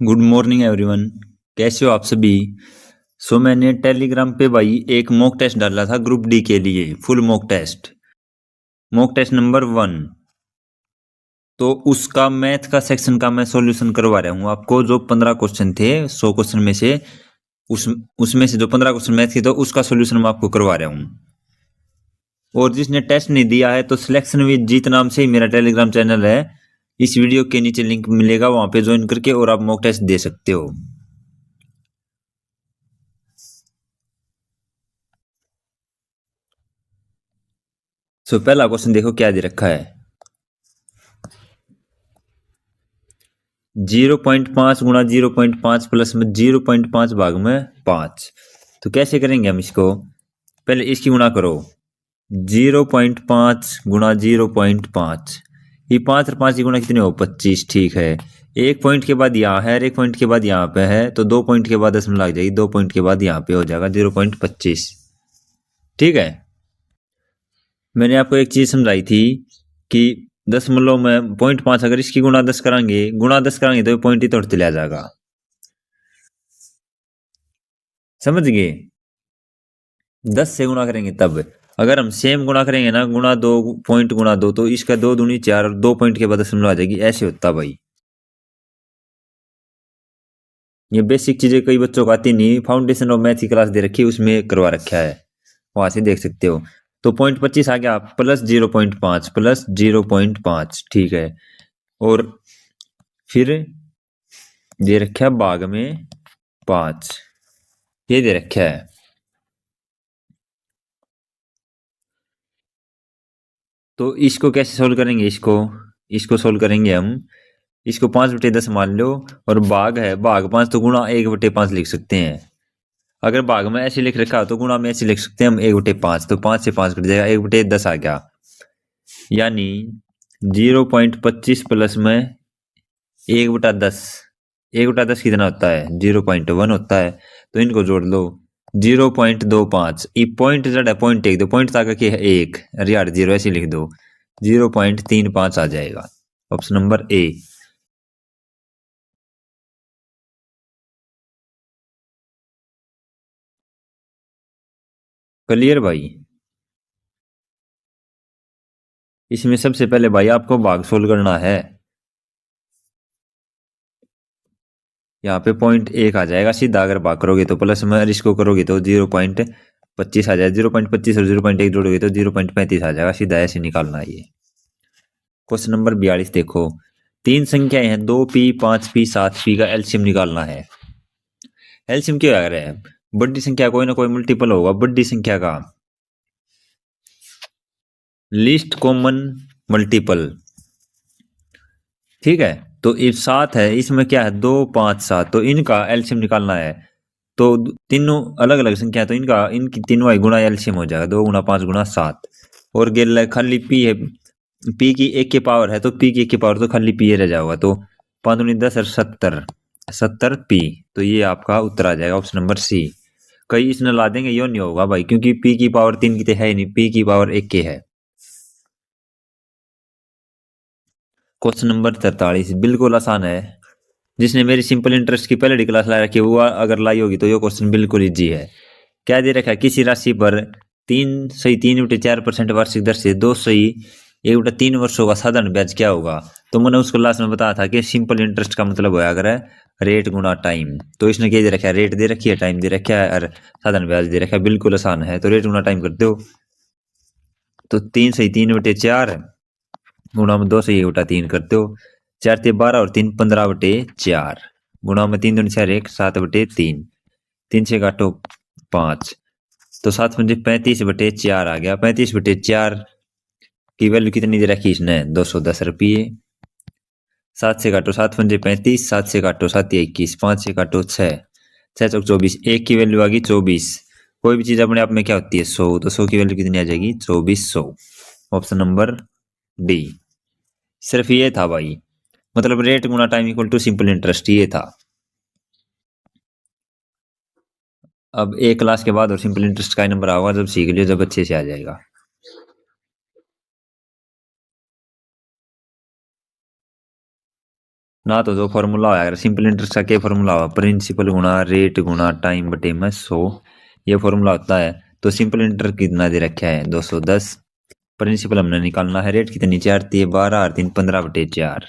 Good morning everyone. कैसे हो आप सभी। मैंने टेलीग्राम पे भाई एक मॉक टेस्ट डाला था ग्रुप डी के लिए, फुल मॉक टेस्ट नंबर 1। तो उसका मैथ का सेक्शन का मैं सॉल्यूशन करवा रहा हूँ आपको। जो 15 क्वेश्चन थे 100 क्वेश्चन में से, उसमें से जो 15 क्वेश्चन मैथ के, तो उसका सॉल्यूशन मैं आपको करवा रहा हूँ। और जिसने टेस्ट नहीं दिया है तो सिलेक्शन विद जीत नाम से ही मेरा टेलीग्राम चैनल है, इस वीडियो के नीचे लिंक मिलेगा, वहां पे ज्वाइन करके और आप मॉक टेस्ट दे सकते हो। पहला क्वेश्चन देखो क्या दे रखा है। 0.5 गुणा 0.5 प्लस में 0.5 भाग में 5। तो कैसे करेंगे हम इसको, पहले इसकी गुणा करो। 0.5 गुणा 0.5, ये 5 और 5 की गुणा कितने हो 25। ठीक है, एक पॉइंट के बाद यहाँ है, एक पॉइंट के बाद यहाँ पे है, तो 2 पॉइंट के बाद दशमलव लग जाएगी, 2 पॉइंट के बाद यहाँ पे हो जाएगा 0.25। ठीक है, मैंने आपको एक चीज समझाई थी कि दशमलव में 0.5 अगर इसकी गुणा 10 कराएंगे तो पॉइंट ही तोड़ चला जाएगा। समझ गए, 10 से गुणा करेंगे तब। अगर हम सेम गुणा करेंगे ना, गुणा 2 पॉइंट गुणा 2, तो इसका 2 दूनी 4 और 2 पॉइंट के बाद दशमलव आ जाएगी, ऐसे होता भाई। ये बेसिक चीजें कई बच्चों को आती नहीं, फाउंडेशन ऑफ मैथ की क्लास दे रखी है, उसमें करवा रखा है, वहां से देख सकते हो। तो 0.25 आ गया, प्लस 0.5 प्लस 0.5। ठीक है, और फिर दे रखा है भाग में 5, ये दे रखा है। तो इसको कैसे सोल्व करेंगे, इसको सोल्व करेंगे हम। इसको 5/10 मान लो, और भाग है, भाग 5 तो गुणा 1/5 लिख सकते हैं। अगर भाग में ऐसे लिख रखा हो तो गुणा में ऐसे लिख सकते हैं हम 1/5। तो 5 से 5 कट जाएगा, 1/10 आ गया। यानी 0.25 प्लस में 1/10, 1/10 कितना होता है 0.1 होता है। तो इनको जोड़ लो, 0.25, ये पॉइंट जड़ है, पॉइंट एक दो पॉइंट तक के है एक, अरे यार 0 ऐसे लिख दो, 0.35 आ जाएगा, ऑप्शन नंबर ए। क्लियर भाई। इसमें सबसे पहले भाई आपको भाग सोल्व करना है। यहाँ पे पॉइंट एक आ जाएगा सीधा, अगर भाग करोगे तो प्लस में, और इसको करोगे तो 0.25 आ जाएगा, 0.25 और 0.1 जोड़ोगे तो 0.35 आ जाएगा, सीधा ऐसे निकालना है ये। क्वेश्चन नंबर 42 देखो, तीन संख्याएं हैं 2p 5p 7p का एलसीएम निकालना है। एलसीएम क्या आ रहा है, बड़ी संख्या कोई ना कोई मल्टीपल होगा बड़ी संख्या का, लीस्ट कॉमन मल्टीपल। ठीक है, तो ये 7 है, इसमें क्या है 2 5 7, तो इनका एलसीएम निकालना है। तो तीनों अलग अलग संख्या, तो इनकी तीनों गुणा एलसीएम हो जाएगा, 2 गुणा 5 गुणा 7। और गेल खाली पी है, पी की 1 की पावर है, तो पी की 1 की पावर तो खाली पी रह जाएगा, तो 5 दूनी 10 और 70 पी। तो ये आपका उत्तर आ जाएगा, ऑप्शन नंबर सी। कई इसने ला देंगे, यो नहीं होगा भाई, क्योंकि पी की पावर 3 की तो है ही नहीं, पी की पावर 1 की है। क्वेश्चन नंबर 43 बिल्कुल आसान है, जिसने मेरी सिंपल इंटरेस्ट की पहले क्लास ला रखी है वो अगर लाई होगी तो ये क्वेश्चन बिल्कुल इजी है। क्या दे रखा है, किसी राशि पर 3.4% वार्षिक दर से 2.1/3 वर्षों का साधारण ब्याज क्या होगा। तो मैंने उसको लास्ट में बताया था कि सिंपल इंटरेस्ट का मतलब होया अगर रेट गुना टाइम, तो इसने क्या दे रखा है, रेट दे रखी है, टाइम दे रखा है, और साधारण ब्याज दे रखा है। बिल्कुल आसान है, तो रेट गुना टाइम कर दो। तो 3/3 गुणा में 2/1/3 करते हो, 4×3 = 12 और 3×15/4, गुणा में 3×2 = 4 7/3, 3 से काटो 5, तो 7×5 = 35/4 आ गया। 35/4 की वैल्यू कितनी दे रखी इसने, 210 रुपये। 7 से काटो 7×5 = 35, 7 से काटो 7 × 21, 5 से काटो 6, 6×4 = 24, एक की वैल्यू आ गई 24। कोई भी चीज अपने आप में क्या होती है 100, तो 100 की वैल्यू कितनी आ जाएगी 2400, ऑप्शन नंबर डी। सिर्फ ये था भाई, मतलब रेट गुना time equal to simple interest, ये था। अब एक क्लास के बाद और सिंपल इंटरेस्ट का नंबर आएगा, जब सीख लियो, जब अच्छे से आ जाएगा। ना तो जो फॉर्मूला है सिंपल इंटरेस्ट का क्या फॉर्मूला हुआ, प्रिंसिपल गुणा रेट गुणा टाइम बटे में 100, ये फॉर्मूला होता है। तो सिंपल इंटरेस्ट कितना दे रखा है 210, प्रिंसिपल हमने निकालना है, रेट कितनी 4 थी 12 और 3 15 बटे 4,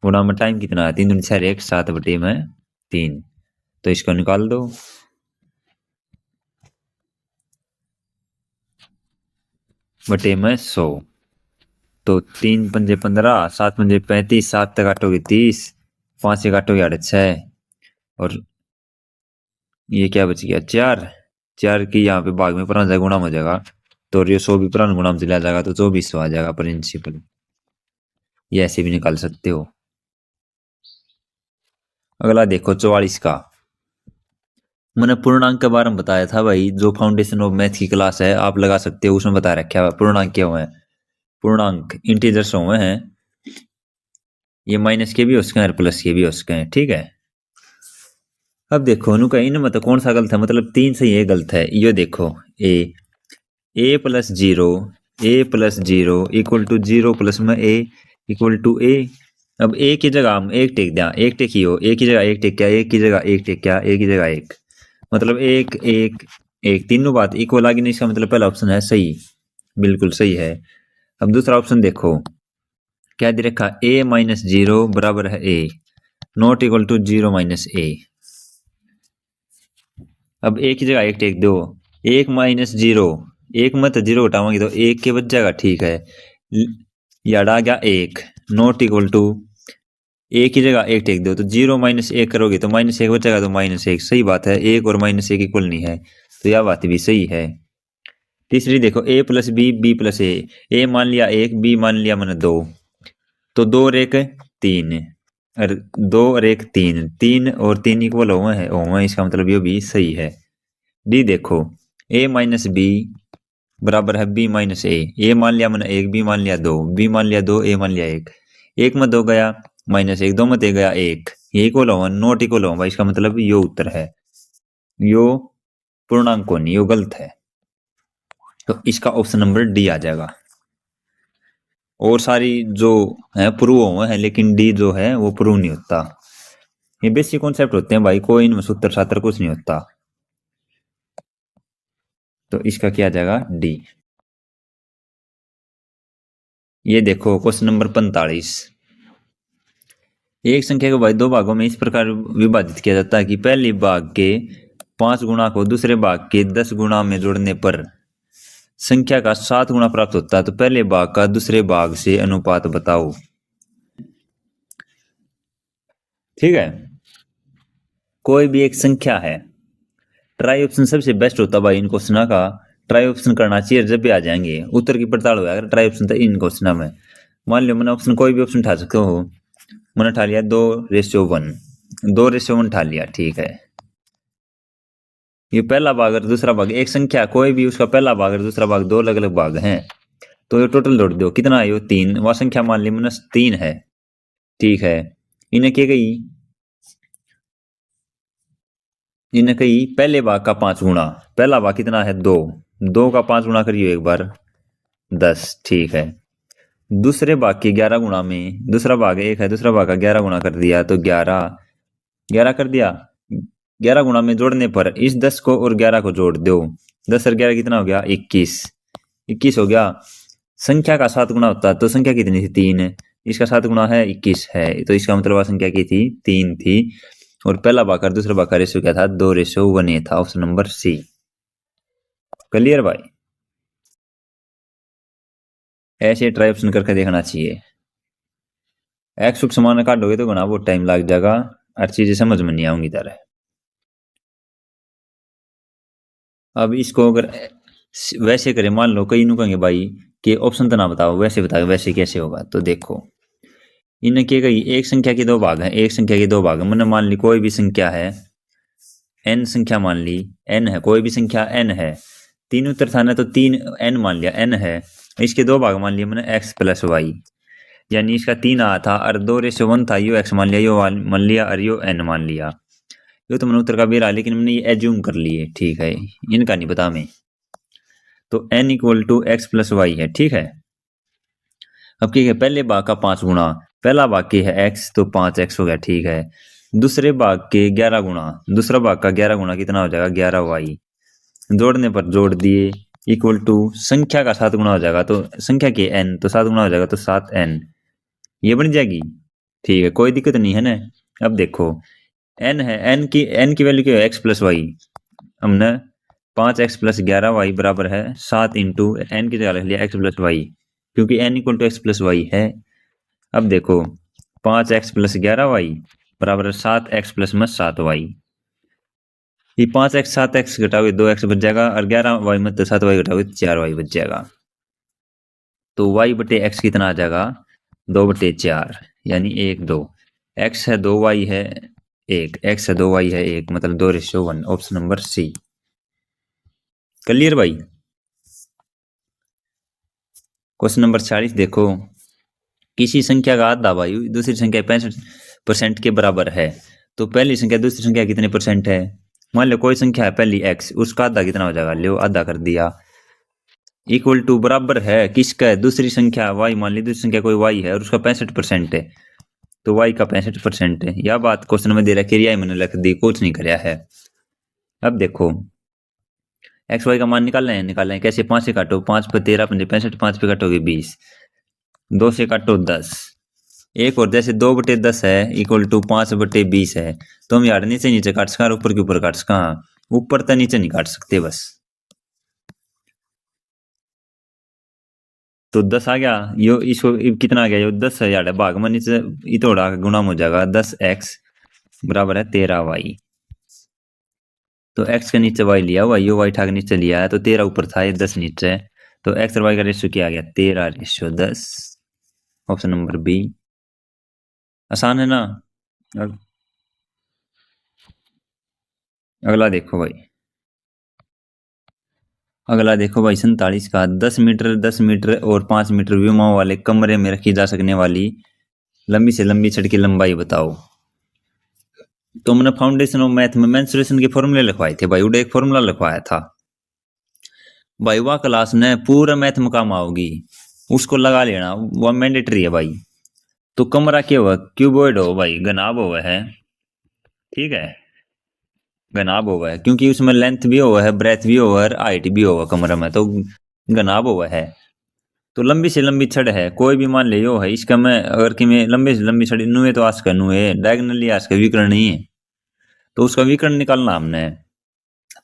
गुणा में टाइम कितना है 3 दूनी 4 1 7 बटे में 3, तो इसको निकाल दो। बटे में 100, तो 3 पंजे 15 7 पंजे 35, 7 तक काटोगे 30, 5 से काटोगे 6, और ये क्या बच गया 4, 4 की यहाँ पे भाग में पुराना जाएगा गुणा में हो जाएगा, तो ये 100 भी पुराना गुणा में चला जाएगा तो 2400 आ जाएगा प्रिंसिपल। ये ऐसे भी निकाल सकते हो। अगला देखो 44 का, मैंने पूर्णांक के बारे में बताया था भाई, जो फाउंडेशन ऑफ मैथ की क्लास है आप लगा सकते हो, उसमें बता रखा है पूर्णांक क्या हुए हैं। पूर्णांक इंटीजर्स हुए हैं, ये माइनस के भी हो सकते हैं और प्लस के भी हो सकते हैं, ठीक है। अब देखो उनका इनमें तो कौन सा गलत है, मतलब 3 सही है गलत है। ये देखो A plus zero, A plus zero equal to 0 plus में ए इक्वल टू ए। अब ए की जगह हम एक टेक दिया, एक टेक ही हो, एक की जगह एक टेक क्या, एक की जगह एक टेक क्या, एक की जगह एक, मतलब एक एक एक, तीनों बात इक्वल आ गई। नहीं, इसका मतलब पहला ऑप्शन है सही, बिल्कुल सही है। अब दूसरा ऑप्शन देखो क्या दे रखा, ए माइनस जीरो बराबर है ए, नॉट इक्वल टू 0 माइनस ए। अब एक की जगह एक टेक दो, एक माइनस जीरो, एक मत जीरो घटाओगे तो एक के बच जाएगा, ठीक है। ये अड़ा गया एक, नॉट इक्वल टू, एक की जगह एक टेक दो तो 0 माइनस एक करोगे तो माइनस एक बचेगा, तो माइनस एक, सही बात है, एक और माइनस एक इक्वल नहीं है, तो यह बात भी सही है। तीसरी देखो A plus B, B plus ए मान लिया एक, बी मान लिया मैंने 2, तो 2 और 1 3, और 2 और 1 3, 3 और 3 इक्वल हुए हैं, इसका मतलब ये भी सही है। डी देखो ए माइनस बी बराबर है बी माइनस ए मान लिया मैंने एक, बी मान लिया 2, बी मान लिया 2, ए मान लिया एक में 2 गया माइनस एक, 2 में 1 गया एक, ये इक्वल हो नॉट इक्वल हो, इसका मतलब यो उत्तर है, यो पूर्णांक को नहीं, यो गलत है, तो इसका ऑप्शन नंबर डी आ जाएगा। और सारी जो है प्रूव हुए हैं, लेकिन डी जो है वो प्रूव नहीं होता। ये बेसिक कॉन्सेप्ट होते हैं भाई, कोई इनमें सूत्र सात्र कुछ नहीं होता, तो इसका क्या आ जाएगा डी। ये देखो क्वेश्चन नंबर 45, एक संख्या को भाई दो भागों में इस प्रकार विभाजित किया जाता है कि पहले भाग के 5 गुणा को दूसरे भाग के 10 गुणा में जोड़ने पर संख्या का 7 गुणा प्राप्त होता है, तो पहले भाग का दूसरे भाग से अनुपात बताओ, ठीक है। कोई भी एक संख्या है, ट्राई ऑप्शन सबसे बेस्ट होता भाई इन क्वेश्चन का, ट्राई ऑप्शन करना चाहिए जब भी आ जाएंगे उत्तर की पड़ताल हो, अगर ट्राई ऑप्शन था इन क्वेश्चन में। मान लो मैंने ऑप्शन कोई भी ऑप्शन उठा सकते हो, मैंने उठा लिया 2:1, 2:1 उठा लिया, ठीक है। ये पहला भाग और दूसरा भाग, एक संख्या कोई भी उसका पहला भाग और दूसरा भाग दो अलग अलग भाग हैं, तो ये टोटल जोड़ दो कितना है, 3, वह संख्या मान ली -3 है, ठीक है। इन्हें क्या गई, इन्हें कही पहले भाग का 5 गुणा, पहला भाग कितना है 2, 2 का 5 गुणा करिए एक बार 10, ठीक है। दूसरे भाग के 11 गुणा में, दूसरा भाग 1 है, दूसरा भाग का 11 गुणा कर दिया तो 11, 11 कर दिया, 11 गुणा में जोड़ने पर इस 10 को और 11 को जोड़ दो, 10 और 11 कितना हो गया 21, 21 हो गया। संख्या का 7 गुणा होता तो संख्या कितनी थी 3, इसका 7 गुणा है 21 है, तो इसका मतलब संख्या की थी 3 थी, और पहला भाग और दूसरा भाग का रेशियो क्या था 2:1 ये था, ऑप्शन नंबर सी। क्लियर भाई, ऐसे ट्राई ऑप्शन करके देखना चाहिए। एक्स समान काटोगे तो घना बहुत टाइम लग जाएगा, हर चीजें समझ में नहीं आऊंगी तरह। अब इसको अगर वैसे करें, मान लो कई नु कहेंगे भाई कि ऑप्शन तो ना बताओ, वैसे बताओ वैसे कैसे होगा, तो देखो इन्हें क्या कही, एक संख्या के दो भाग हैं, एक संख्या के दो भाग, मैंने मान ली कोई भी संख्या है n संख्या, मान ली n है, कोई भी संख्या n है, तीन उत्तर था तो 3 n मान लिया n है, इसके दो भाग मान लिया मैंने x प्लस वाई, यानी इसका 3 आया था और 2:1 था, यो x मान लिया, यो मान लिया और यो n मान लिया, यो तो मैंने उत्तर का बेरा, लेकिन मैंने ये एज्यूम कर लिए, ठीक है, इनका नहीं पता हमें, तो n equal to x plus y है, ठीक है। अब क्या है पहले भाग का 5 गुणा, पहला भाग के है एक्स तो 5x हो गया, ठीक है। दूसरे भाग के 11 गुणा, दूसरा भाग का 11 गुणा कितना हो जाएगा 11y, जोड़ने पर जोड़ दिए इक्वल टू संख्या का 7 गुणा हो जाएगा, तो संख्या के n तो 7 गुणा हो जाएगा तो 7n, ये बन जाएगी। ठीक है, कोई दिक्कत नहीं है ना। अब देखो n है, n की वैल्यू क्या है, x प्लस वाई, हमने 5x प्लस 11y बराबर है 7 इंटू एन की जगह लिख लिया x प्लस वाई, क्योंकि n equal to x plus y है। अब देखो 5x प्लस 11y बराबर है 7x प्लस में 7y, ये 5x 7x घटाओगे 2x बच जाएगा, और 11y में तो 7y घटाओगे 4y बच जाएगा। तो y बटे एक्स कितना आ जाएगा 2/4, यानी 1 2, x है 2y है 1, x है 2y है 1, मतलब 2:1, ऑप्शन नंबर सी। क्लियर भाई। क्वेश्चन नंबर 40 देखो, किसी संख्या का आधा वायु दूसरी संख्या 65% के बराबर है, तो पहली संख्या दूसरी संख्या कितने परसेंट है। मान लो कोई संख्या है पहली x, उसका आधा कितना हो जाएगा, लो आधा कर दिया, इक्वल टू बराबर है किसका है, दूसरी संख्या y, मान ली दूसरी संख्या कोई y है और उसका 65% है, तो y का 65% है। यह बात क्वेश्चन में दे रहा है, क्रिया मैंने लिख दी, कुछ नहीं कराया है। अब देखो एक्स वाई का मान निकालना है कैसे, 5 से काटो, 5 पे 13 पंजे 65, 5 पे काटोगे 20, 2 से काटो 10, एक और जैसे 2/10 है इक्वल टू 5/20 है, तो हम यार नीचे नीचे काट सका, ऊपर के ऊपर काट सका, ऊपर तो नीचे नहीं काट सकते बस। तो 10 आ गया, यो इसको कितना आ गया, यो 10 है यार, भाग में नीचे इतोड़ा गुणा हो जाएगा, 10x बराबर है 13y, तो x के नीचे y लिया हुआ, यो y ठा के नीचे लिया है, तो 13 ऊपर था, ये 10 नीचे है, तो x और y का रेशियो क्या आ गया 13:10, ऑप्शन नंबर बी। आसान है ना। अगला देखो भाई, अगला देखो भाई 47 का, 10 मीटर और 5 मीटर विमाओं वाले कमरे में रखी जा सकने वाली लंबी से लंबी छड़ की लंबाई बताओ। तो मैंने फाउंडेशन ऑफ मैथ में मेंसुरेशन के फॉर्मूले लिखवाए थे भाई, उड़े एक फॉर्मूला लिखवाया था भाई, वह क्लास ने पूरा मैथ में काम आओगी, उसको लगा लेना, वह मैंडेटरी है भाई। तो कमरा क्या हुआ, क्यूबॉइड हो भाई, घनाभ हुआ है, ठीक है, घनाभ हुआ है, क्योंकि उसमें लेंथ भी हुआ है, ब्रेथ भी हुआ है, हाइट भी हुआ कमरा में, तो घनाभ हुआ है। तो लंबी से लंबी छड़ है, कोई भी मान ले यो है, इसका मैं अगर कि मैं लंबी से लंबी छड़ नुए तो आज का नुए डायगनली आज का विकर्ण नहीं है, तो उसका विकर्ण निकालना हमने।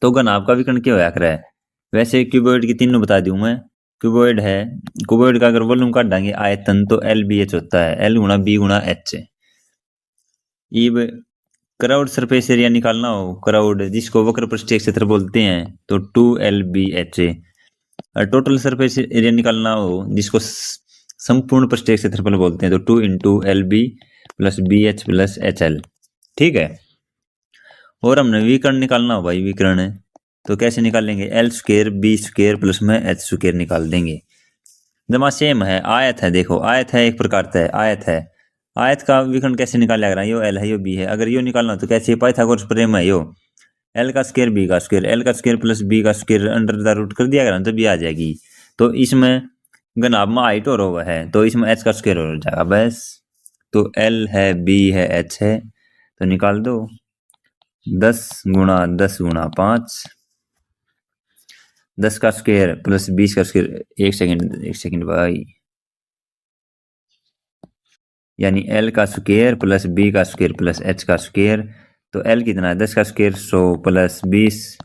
तो घनाभ का विकर्ण क्या होया करे, वैसे क्यूबॉइड की तीनों बता दूं मैं, क्यूबॉइड है, क्यूबॉइड का अगर वॉल्यूम काट देंगे आयतन, तो एल बी एच होता है, एल गुणा बी गुणा एच। अब क्राउड सरफेस एरिया निकालना हो, क्राउड जिसको वक्र पृष्ठीय क्षेत्र बोलते हैं, तो 2LBH। और टोटल सरफेस एरिया निकालना हो जिसको संपूर्ण पृष्ठीय क्षेत्रफल बोलते हैं, तो 2 × LB + BH + HL, ठीक है। और हमने विकर्ण निकालना हो भाई, विकर्ण तो कैसे निकालेंगे, L² B² प्लस में H² निकाल देंगे। जमा सेम है, आयत है, देखो आयत है, एक प्रकार का है आयत है, आयत का विकर्ण कैसे निकाला जाएगा, यो L है यो B है, अगर यो निकालना हो तो कैसे, पाइथागोरस प्रमेय है यो, L का स्क्वायर B का स्क्वायर, L का स्क्वायर प्लस B का स्क्वायर अंडर द रूट कर दिया गया जब ये आ जाएगी। तो इसमें घनाभ में हाइट और हुआ है, तो इसमें H का स्क्वायर हो जाएगा बस। तो L है B है H है, तो निकाल दो 10 × 10 × 5, 10 का स्क्वायर प्लस 20 का स्क्वायर, एक सेकंड भाई, यानी L का स्क्वायर प्लस B का स्क्वायर प्लस H का स्क्वायर, तो L कितना है 10 का स्क्वायर 100 प्लस 20,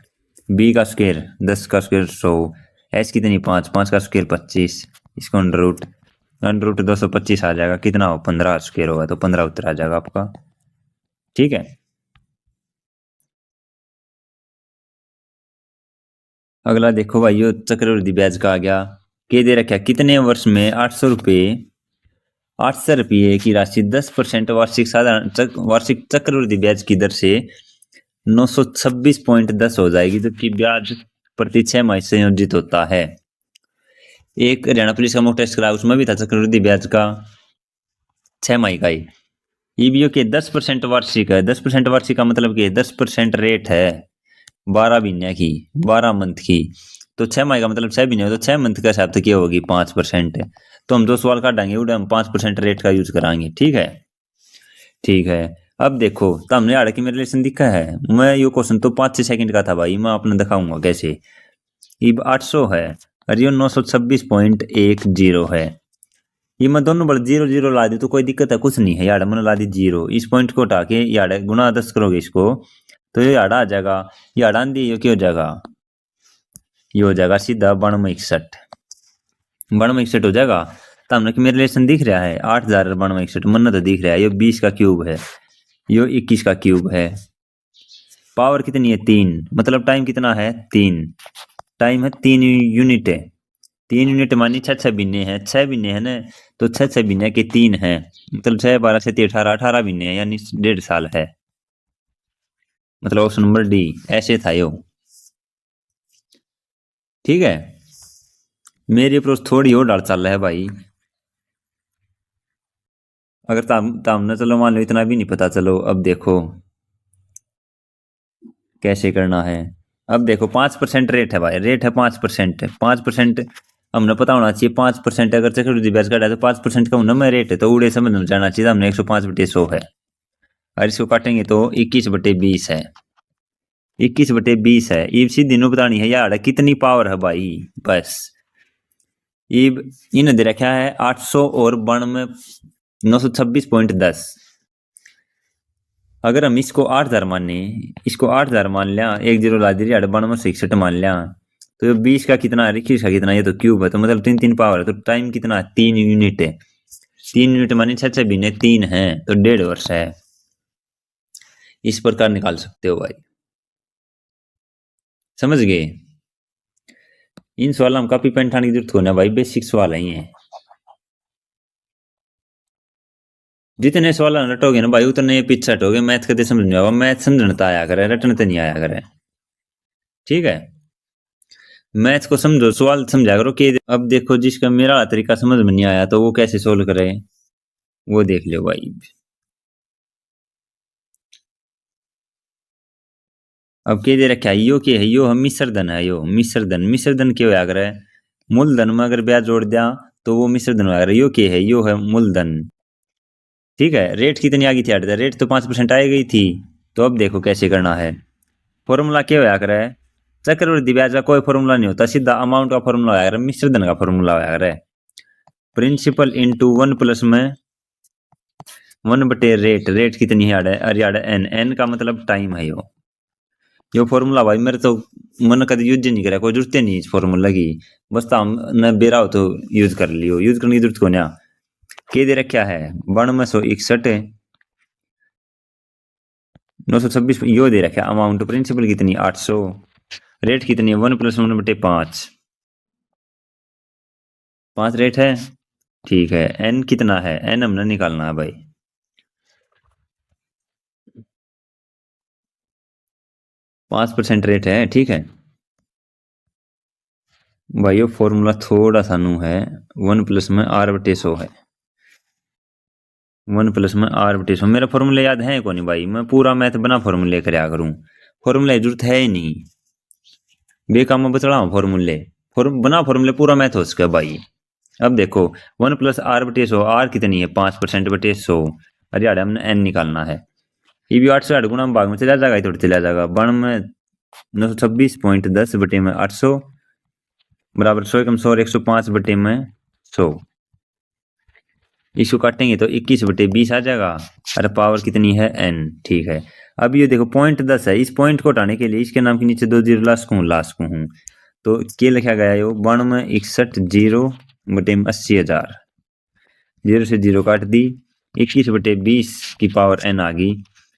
B का स्क्वायर 10 का स्क्वायर 100, H कितनी 5, 5 का स्क्वायर 25, इसको अंडर रूट 225 आ जाएगा, कितना हो 15 स्क्वायर होगा, तो 15 उत्तर आ जाएगा आपका, ठीक है। अगला देखो भाई, यो चक्रवृद्धि ब्याज का आ गया, के दे रखा कितने वर्ष में 800 रुपये की राशि 10% वार्षिक चक्रवृद्धि ब्याज की दर से 926.10 हो जाएगी, जबकि ब्याज प्रति 6 माह संयोजित होता है। एक हरियाणा पुलिस का मॉक टेस्ट कराया, उसमें भी था चक्रवृद्धि ब्याज का 6 माह का ही। ईबीओ के 10% वार्षिक है, 10% वार्षिक का मतलब कि 10% रेट है 12 महीने की, 12 मंथ की, तो 6 माह का मतलब 6 महीने, तो 6 मंथ का हिसाब तो क्या होगी 5%। तो हम 2 सवाल काटेंगे उड़े हम 5% रेट का यूज कराएंगे। ठीक है, ठीक है। अब देखो तो हमने आड़ की में रिलेशन दिखा है। मैं ये क्वेश्चन तो 5-6 सेकंड का था भाई, मैं अपने दिखाऊंगा कैसे। ईब 800 है और ये 926.10 है। ये मैं दोनों बड़े 0 0 ला दी तो कोई दिक्कत है कुछ नहीं है यार, मैंने ला दी 0। इस पॉइंट को उठा के यार गुणा 10 करोगे इसको तो ये यार आ जाएगा, ये हटा दी ये क्या हो जाएगा, ये हो जाएगा सीधा 9261। 9261 हो जाएगा। तो हमने कि मेरे रिलेशन दिख रहा है 809261 मन तो दिख रहा है। ये 20 का क्यूब है, ये 21 का क्यूब है। पावर कितनी है 3, मतलब टाइम कितना है 3, टाइम है 3 यूनिट है। 3 यूनिट मानी 6 6 बिन्ने हैं, 6 बिन्ने हैं ना, तो 6 6 बिन्ने के 3 है, मतलब 6 12 से 18 बिन्ने हैं, यानी 1.5 साल है। मतलब ऑप्शन नंबर डी ऐसे था यो। ठीक है, मेरी अप्रोच थोड़ी और डाल चल रहा है भाई। अगर तामने चलो मान लो इतना भी नहीं पता, चलो अब देखो कैसे करना है। अब देखो 5% रेट है भाई, रेट है 5%, 5% हमने पता होना चाहिए। 5% अगर चक्रवृद्धि ब्याज काटा तो 5% का होना मैं रेट है, तो उड़े समझ में जाना चाहिए। हमने 105/100 है और इसको काटेंगे तो 21/20 है। 21/20 है। ईब सीधी नो बतानी है यार कितनी पावर है भाई बस। ईब इन दे रखा है 800 और 926.10। अगर हम इसको 8000 माने, इसको 8000 मान लिया, 1 0 ला दी 9261 मान लिया, तो ये 20 का कितना है, 21 का कितना, ये तो क्यूब है, तो मतलब 3 3 पावर है। तो टाइम कितना है 3 यूनिट है। 3 यूनिट माने 6 6 महीने 3 है, तो 1.5 वर्ष है। इस प्रकार निकाल सकते हो भाई, समझ गए। इन सवाल हम कॉपी पेन ठाने की जरूरत होना भाई, बेसिक सवाल है ये। जितने सवाल रटोगे ना भाई उतने पीछे हटोगे। मैथ कदे समझ नहीं आवा, मैथ समझना तो आया करे, रटने तो नहीं आया करे। ठीक है, मैथ को समझो, सवाल समझा करो कि अब देखो जिसका मेरा वाला तरीका समझ में नहीं आया तो वो कैसे सोल्व करे वो देख लो भाई। अब क्या दे रखा है, यो क्या है, यो हम मिश्र धन है, यो मिश्र धन। मिश्र धन क्या होया करे, मूलधन में अगर ब्याज जोड़ दिया तो वो मिश्र धन होया करे। यो क्या है, यो है मूलधन। ठीक है, रेट कितनी आ गई थी, रेट तो 5% आ गई थी। तो अब देखो कैसे करना है। फॉर्मूला क्या होया करे, चक्रवृद्धि ब्याज का कोई फॉर्मूला नहीं होता, सीधा अमाउंट का फॉर्मूला होया करे, मिश्र धन का फॉर्मूला होया करे। प्रिंसिपल इंटू 1 में 1/रेट। रेट कितनी है अरे एन, एन का मतलब टाइम है यो फॉर्मूला भाई मेरे तो मन कभी यूज नहीं करा, कोई जरूरत नहीं इस फॉर्मूला की। बस तो हम न बेरा हो तो यूज कर लियो, यूज करने की जरूरत को ना। के दे रखा है 9261 926, यो दे रखा है अमाउंट। प्रिंसिपल कितनी 800, रेट कितनी है 1+1/5, 5 रेट है। ठीक है, एन कितना है, एन हमने निकालना है भाई। पाँच % रेट है। ठीक है भाई, ये फॉर्मूला थोड़ा सा नू है, 1+ में r/100 है। 1+ में r/100 मेरा फॉर्मूला याद है को नहीं भाई, मैं पूरा मैथ बना फॉर्मूले कराया करूँ, फॉर्मूला की जरूरत है ही नहीं। बेकाम में बतला हूँ फॉर्मूले, बना फॉर्मूले पूरा मैथ हो सके भाई। अब देखो 1+r/100, आर कितनी है 5%/100, अरे यार हमने एन निकालना है। ये भी 800 गुणा भाग में चला जाएगा, थोड़ा चला जाएगा। 926.10/800 बराबर 100 कम 100 105/100। इसको काटेंगे तो 21/20 आ जाएगा, अरे पावर कितनी है n। ठीक है, अब ये देखो पॉइंट 10 है, इस पॉइंट को हटाने के लिए इसके नाम के नीचे 2 0 लास्ट को हूँ, तो क्या लिखा गया है 9261/80,000। 0 से 0 काट दी, 21/20 की पावर n आ गई।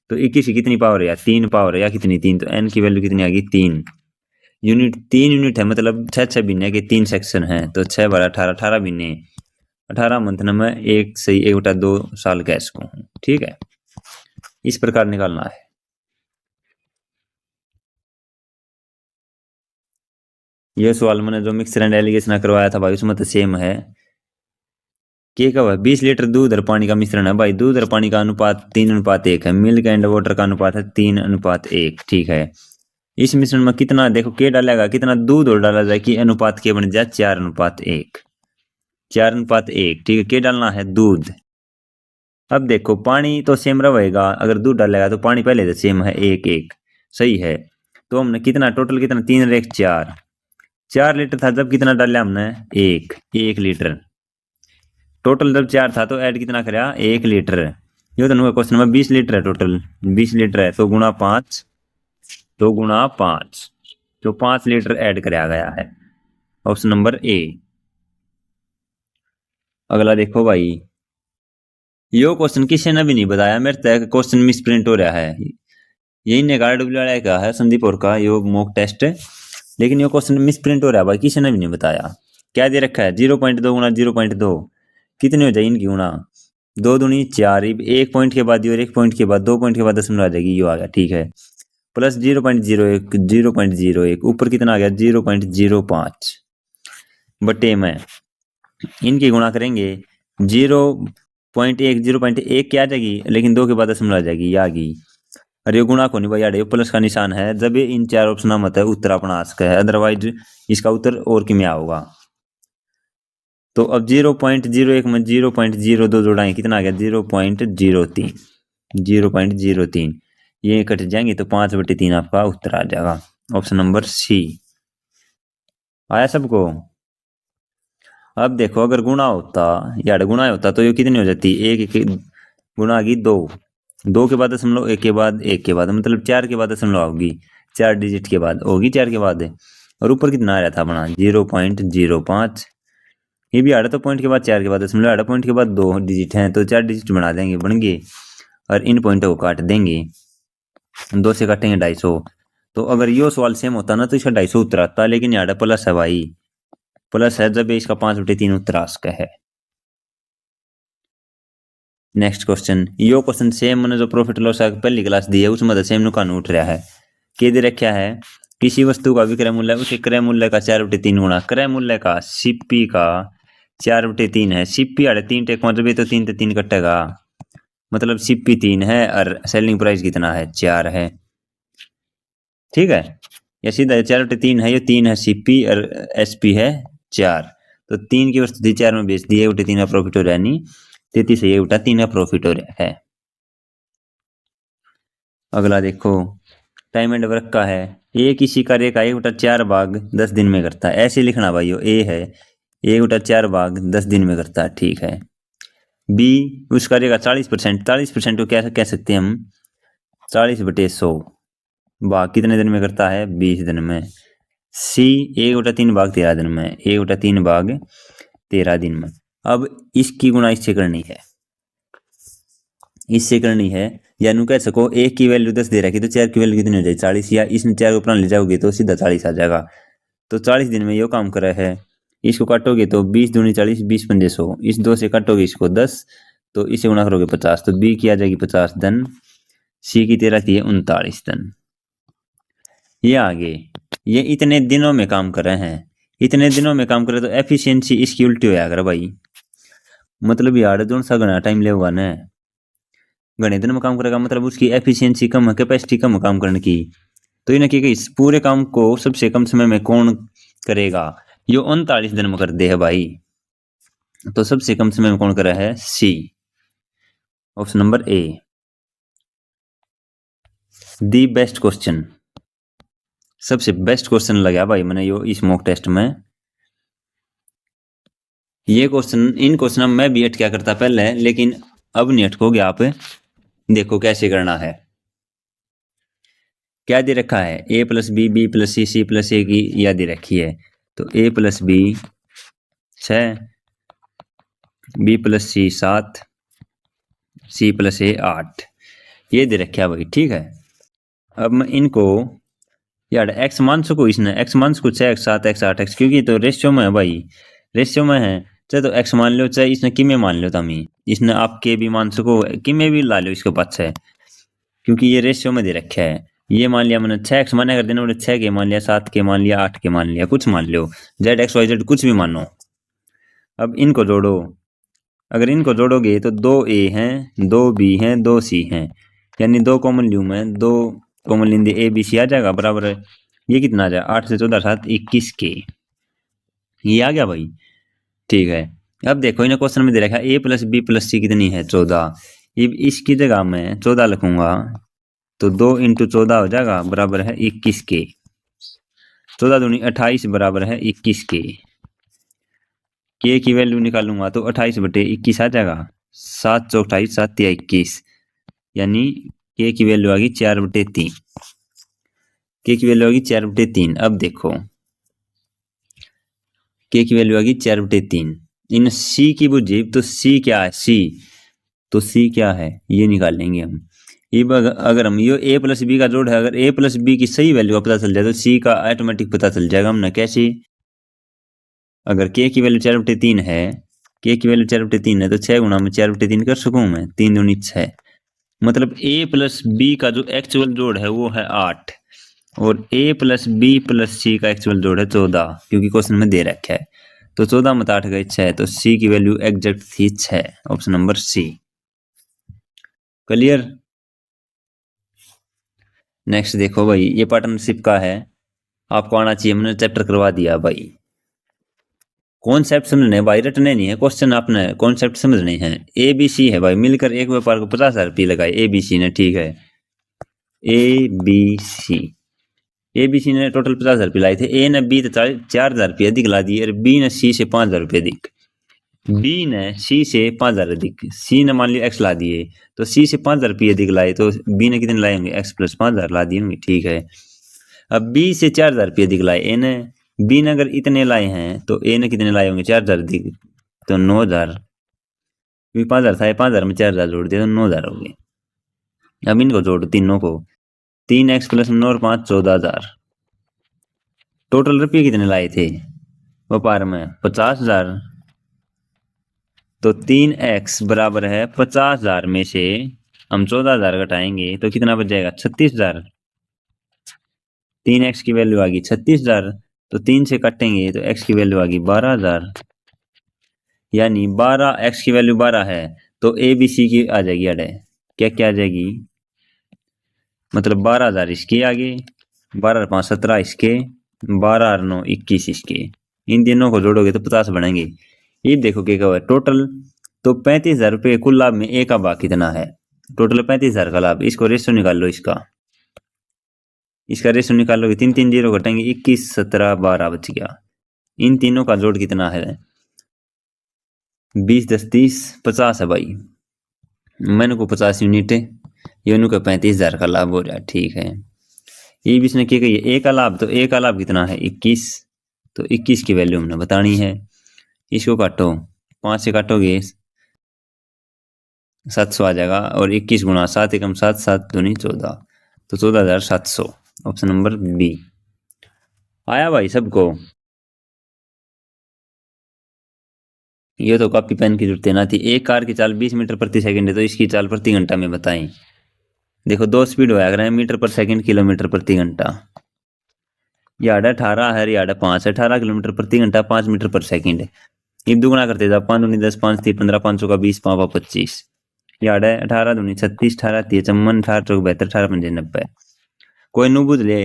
तो 21 की कितनी पावर है, 3 पावर है या कितनी 3, तो n की वैल्यू कितनी आ गई 3 यूनिट। 3 यूनिट है मतलब 6 6 महीने के 3 सेक्शन है, तो 6 12 18 18 महीने 18 मंथ न मैं 1/2 साल कह सकूँ। ठीक है, इस प्रकार निकालना है। यह सवाल मैंने जो मिक्सर एंड एलिगेशन करवाया था भाई उसमें तो सेम है। क्या कहा है 20 लीटर दूध और पानी का मिश्रण है भाई, दूध और पानी का अनुपात 3:1 है, मिल्क एंड वाटर का अनुपात है 3:1। ठीक है, इस मिश्रण में कितना, देखो के डालेगा, कितना दूध और डाला जाए कि अनुपात के बन जाए 4:1। 4:1, ठीक है, के डालना है दूध। अब देखो पानी तो सेम रहेगा, अगर दूध डालेगा तो पानी पहले से सेम है 1:1, सही है। तो हमने कितना टोटल, कितना 3 और 1 4, 4 लीटर था जब कितना डाला हमने 1 लीटर। टोटल जब 4 था तो ऐड कितना करा 1 लीटर। ये तो क्वेश्चन में 20 लीटर है, टोटल 20 लीटर है तो गुणा 5, तो गुणा 5, तो 5 लीटर ऐड कराया गया है। ऑप्शन नंबर ए। अगला देखो भाई, यो क्वेश्चन किसी ने भी नहीं बताया, मेरे तक क्वेश्चन मिस प्रिंट हो रहा है। यही नेगार डब्ल्यू का है, संदीप और का योग मॉक टेस्ट, लेकिन ये क्वेश्चन मिस प्रिंट हो रहा है भाई, किसी ने भी नहीं बताया। क्या दे रखा है 0.2 गुणा 0.2, कितने हो जाए इनकी गुणा, 2 दूनी 4, 1 पॉइंट के बाद और 1 पॉइंट के बाद 2 पॉइंट के बाद दशमलव आ जाएगी, यो आ गया, ठीक है। प्लस 0.01, 0.01 ऊपर कितना आ गया 0.05 बटे में, इनकी गुणा करेंगे 0.1, 0.1 क्या आ जाएगी, लेकिन 2 के बाद दशमलव आ जाएगी, ये आ गई। अरे गुणा को नहीं भाई, अरे प्लस का निशान है जब इन 4 ऑप्शन मत है उत्तर अपना आस्क है, अदरवाइज इसका उत्तर और किम्या होगा। तो अब 0.01 में 0.02 जोड़ाएं, कितना आ गया 0.03, 0.03, ये कट जाएंगे तो 5/3 आपका उत्तर आ जाएगा। ऑप्शन नंबर सी आया सबको। अब देखो अगर गुणा होता या गुणा होता तो ये कितनी हो जाती, एक गुणा की 2, 2 के बाद दशमलव, 1 के बाद 1 के बाद, मतलब 4 के बाद दशमलव होगी, 4 डिजिट के बाद होगी, 4 के बाद। और ऊपर कितना आ रहा था अपना 0.05, ये भी आ रहा था पॉइंट के बाद 4 के बाद दशमलव आ रहा, पॉइंट के बाद 2 डिजिट हैं तो 4 डिजिट बना देंगे, बन गए। और इन पॉइंटों को काट देंगे, 2 से काटेंगे 250। तो अगर यो सवाल सेम होता ना तो इसका 250 उत्तर आता, लेकिन यहाँ प्लस है भाई, प्लस है जब इसका 5/3 उत्तर आ सका है। नेक्स्ट क्वेश्चन, यो क्वेश्चन सेम मैंने जो प्रॉफिट लॉस पहली क्लास दी है उसमें सेम नुकान उठ रहा है। के दे रखा है किसी वस्तु का विक्रय मूल्य उसे क्रय मूल्य का 4/3 गुणा क्रय मूल्य का सीपी का 4/3 है, सीपी आड़े 3 टेक मतलब तो 3 से 3 कटेगा, मतलब सीपी 3 है और सेलिंग प्राइस कितना है 4 है, ठीक है। या सीधा 4/3 है, ये 3 है सीपी और एसपी है 4, तो 3 की वस्तु थी 4 में बेच दी, 1/3 का प्रॉफिट हो रहा है, नहीं 33 है, 1/3 का प्रॉफिट हो रहा है। अगला देखो, टाइम एंड वर्क का है, ए किसी कार्य का 1/4 भाग 10 दिन में करता है, ऐसे लिखना भाई, ए है 1/4 भाग 10 दिन में करता है, ठीक है। बी उस कार्य का 40%, 40% को क्या कह सकते हैं हम 40/100 भाग कितने दिन में करता है 20 दिन में। सी 1/3 भाग 13 दिन में, 1/3 भाग 13 दिन में। अब इसकी गुणा इससे करनी है, इससे करनी है, या नु कह सको एक की वैल्यू 10 दे रखी तो 4 की वैल्यू कितनी हो जाए 40, या इसने 4 को अपना ले जाओगे तो सीधा 40 आ जाएगा। तो 40 दिन में ये काम करा है, इसको काटोगे तो 20 दूनी 40, 20 पंजे 100, इस 2 से काटोगे इसको 10, तो इसे गुणा करोगे 50, तो बी की आ जाएगी 50 दिन, सी की 13 की 39 दिन। ये आगे ये इतने दिनों में काम कर रहे हैं, इतने दिनों में काम करे तो एफिशिएंसी इसकी उल्टी होया कर भाई, मतलब यार जो सा घना टाइम लेगा ना, घने दिन में काम करेगा मतलब उसकी एफिशिएंसी कम है, कैपेसिटी कम है काम करने की। तो इन्हें कि इस पूरे काम को सबसे कम समय में कौन करेगा, यो 39 दिन में कर दे है भाई, तो सबसे कम समय में कौन करा है C, option number A. The best question, सबसे बेस्ट क्वेश्चन लगा भाई मैंने यो इस मॉक टेस्ट में। ये क्वेश्चन, इन क्वेश्चन में भी अटका करता पहले, लेकिन अब नहीं अटकोगे आप, देखो कैसे करना है। क्या दे रखा है a + b, b + c, c + a की याद दे रखी है, तो a + b 6, b + c 7, c + a 8, ये दे रखा है भाई, ठीक है। अब मैं इनको यार x मान सको, इसने x मान सको 6 x 7 x 8 x, क्योंकि तो रेशियो में है भाई, रेशियो में है, चाहे तो x मान लो चाहे इसने किमे मान लो, तमी इसने आप के भी मान सको, किमे भी ला लो इसके पास है, क्योंकि ये रेशियो में दे रखा है। ये मान लिया मैंने 6x माना कर देना, 6 के मान लिया, 7 के मान लिया, 8 के मान लिया, कुछ मान लो, z कुछ भी मानो। अब इनको जोड़ो, अगर इनको जोड़ोगे तो 2a हैं, 2b हैं, 2c हैं, यानी 2 कॉमन ल्यूम है, 2 कॉमन लेंदे ए बी सी आ जाएगा बराबर है ये कितना आ जाएगा 8 से 14 7 21 के ये आ गया भाई। ठीक है अब देखो इन्हें क्वेश्चन में दे रखा है ए प्लस बी प्लस सी कितनी है 14। इसकी जगह मैं 14 लिखूंगा तो 2 × 14 हो जाएगा बराबर है 21 के। 14 दूनी 28 बराबर है 21 के की वैल्यू निकालूंगा तो 28/21 आ जाएगा 7 × 28 7 × 21 यानी के की वैल्यू आ गई 4/3 के की वैल्यू आ गई 4/3। अब देखो के की वैल्यू आ गई 4/3 इन सी की बुझी तो सी क्या है सी क्या है ये निकाल लेंगे हम। ये अगर हम ये ए प्लस बी का जोड़ है अगर ए प्लस बी की सही वैल्यू का पता चल जाए तो सी का ऑटोमेटिक पता चल जाएगा हमने कैसे अगर के की वैल्यू 4/3 है के की वैल्यू 4/3 है तो 6 गुणा में 4/3 कर सकूं मैं 3 दूनी 6 मतलब ए प्लस बी का जो एक्चुअल जोड़ है वो है 8 और ए प्लस बी प्लस सी का एक्चुअल जोड़ है 14 क्योंकि क्वेश्चन में दे रखा है तो 14 में 8 गए 6 तो सी की वैल्यू एग्जैक्ट थी 6 option number C. Clear. Next देखो भाई ये पार्टनरशिप का है आपको आना चाहिए हमने चैप्टर करवा दिया भाई। कॉन्सेप्ट समझने भाई रटने नहीं है क्वेश्चन आपने कॉन्सेप्ट समझने हैं। ए बी सी है भाई मिलकर एक व्यापार को 50,000 रुपये लगाए ए बी सी ने ठीक है ए बी सी ने टोटल 50,000 रुपये लाए थे ए ने बी तो 4,000 रुपये अधिक ला दिए और बी ने सी से 5,000 रुपये अधिक बी ने सी से 5,000 अधिक सी ने मान लिया एक्स ला दिए तो सी से 5,000 रुपये अधिक लाए तो बी ने कितने लाए होंगे एक्स प्लस 5,000 ला दिए होंगे ठीक है। अब बी से 4,000 रुपये अधिक लाए ए ने बी ने अगर इतने लाए हैं तो ए ने कितने लाए होंगे 4,000 अधिक तो 9,000 क्योंकि 5,000 था 5,000 में 4,000 जोड़ दिया तो 9,000 हो गए। अब इनको जोड़ो तीनों को 3x + 9 और 5 14,000 टोटल रुपये कितने लाए थे व्यापार में 50,000 तो 3x बराबर है 50,000 में से हम 14,000 घटाएंगे तो कितना बच जाएगा 36,000 3x की वैल्यू आ गई 36,000 तो 3 से काटेंगे तो x की वैल्यू आ गई 12,000 यानी 12x की वैल्यू 12 है तो ए बी सी की आ जाएगी अड़े क्या आ जाएगी मतलब 12,000 इसके आगे 12 और 5 17 इसके 12 और 9 21 इसके इन तीनों को जोड़ोगे तो 50 बनेंगे। ये देखो क्या हुआ टोटल तो 35,000 रुपये कुल लाभ में ए का भाग कितना है टोटल 35,000 का लाभ। इसको रेशो निकाल लो इसका रेशो निकाल लोगे 3 3 जीरो घटेंगे 21 17 12 बच गया। इन तीनों का जोड़ कितना है 20 10 30 50 है भाई मैंने को 50 यूनिट है ये का 35,000 का लाभ हो रहा है ठीक है। ये भी इसने क्या कही ए का लाभ तो ए का लाभ कितना है 21 तो 21 की वैल्यू हमने बतानी है। इसको काटो 5 से काटोगे 700 आ जाएगा और 21 गुणा 7 एकम 7 7 दूनी 14 तो 14,700 ऑप्शन नंबर बी आया भाई सबको। ये तो कॉपी पेन की जरूरत ना थी। एक कार की चाल 20 मीटर प्रति सेकंड है तो इसकी चाल प्रति घंटा में बताएं। देखो 2 स्पीड होया करें मीटर पर सेकंड किलोमीटर प्रति घंटा याड 18 है याड 5 18 किलोमीटर प्रति घंटा 5 मीटर पर सेकंड है। ये दुगुना करते जाओ 5 दूनी 10 5 3 15 500 का 20 5 25 याड 18 दूनी 36 18 3 54 18 चौक 72 18 पंजे 90 कोई नु बुझ ले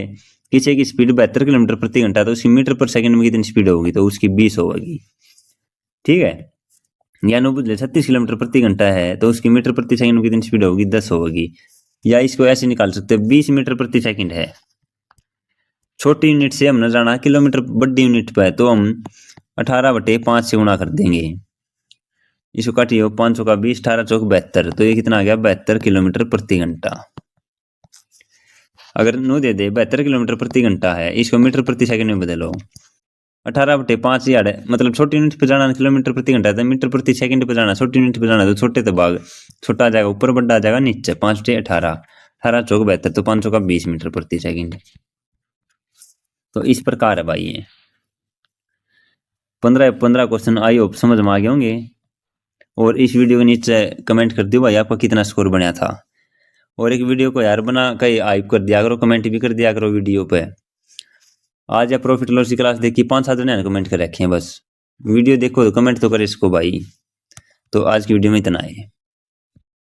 किसी की स्पीड 72 किलोमीटर प्रति घंटा तो उसकी मीटर पर सेकंड में कितनी स्पीड होगी तो उसकी 20 होगी ठीक है। या नु बुझ ले 36 किलोमीटर प्रति घंटा है तो उसकी मीटर प्रति सेकंड में कितनी स्पीड होगी 10 होगी। या इसको ऐसे निकाल सकते हैं 20 मीटर प्रति सेकंड है छोटी यूनिट से हमने जाना किलोमीटर बड़ी यूनिट पे तो हम 18/5 से गुणा कर देंगे। इसको काटिए 500 का 20 18 चौक 72 तो ये कितना आ गया 72 किलोमीटर प्रति घंटा। अगर नो दे दे 72 किलोमीटर प्रति घंटा है इसको मीटर प्रति सेकंड में बदलो 18/5 यार मतलब छोटी यूनिट पे जाना किलोमीटर प्रति घंटा है मीटर प्रति सेकंड पे जाना छोटी यूनिट पे जाना तो छोटे तो भाग छोटा आ जाएगा ऊपर बड़ा आ जाएगा नीचे 5 × 18 18 चौक 72 तो 500 का 20 मीटर प्रति सेकंड। तो इस प्रकार है भाई ये 15 क्वेश्चन आई होप समझ में आ गए होंगे। और इस वीडियो के नीचे कमेंट कर दियो भाई आपका कितना स्कोर बना था। और एक वीडियो को यार बना कहीं हाइप कर दिया करो कमेंट भी कर दिया करो वीडियो पे। आज या प्रॉफिट लॉस की क्लास देखी 5-7 जने कमेंट कर रखे हैं बस वीडियो देखो तो कमेंट तो करे इसको भाई। तो आज की वीडियो में इतना है।